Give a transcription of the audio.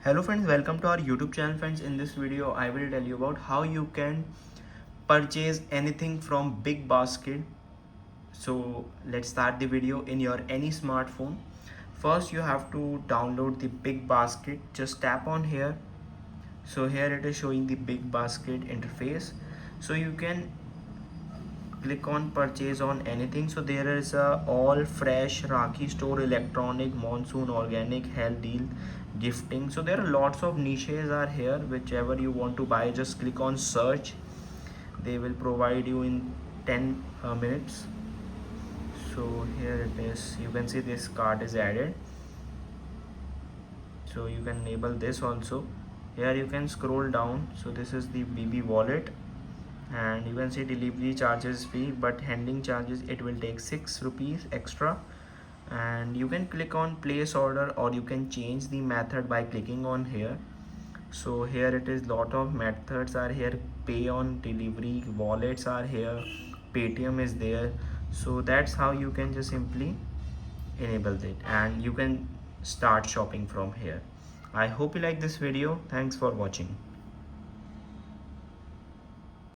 Hello friends, welcome to our YouTube channel. Friends, in this video I will tell you about how you can purchase anything from Bigbasket. So let's start the video in your any smartphone. First you have to download the Bigbasket. Just tap on here. So here it is showing the Bigbasket interface. So you can click on purchase on anything. So there is a all fresh Rakhi store, electronic, monsoon, organic, health deal, gifting. So there are lots of niches are here. Whichever you want to buy, just click on search. They will provide you in 10 minutes. So here it is, you can see this cart is added, so you can enable this also. Here you can scroll down. So this is the BB wallet, and you can see delivery charges free, but handling charges it will take 6 rupees extra. And you can click on place order, or you can change the method by clicking on here. So here it is, lot of methods are here. Pay on delivery, wallets are here, Paytm is there. So that's how you can just simply enable it, and you can start shopping from here. I hope you like this video. Thanks for watching.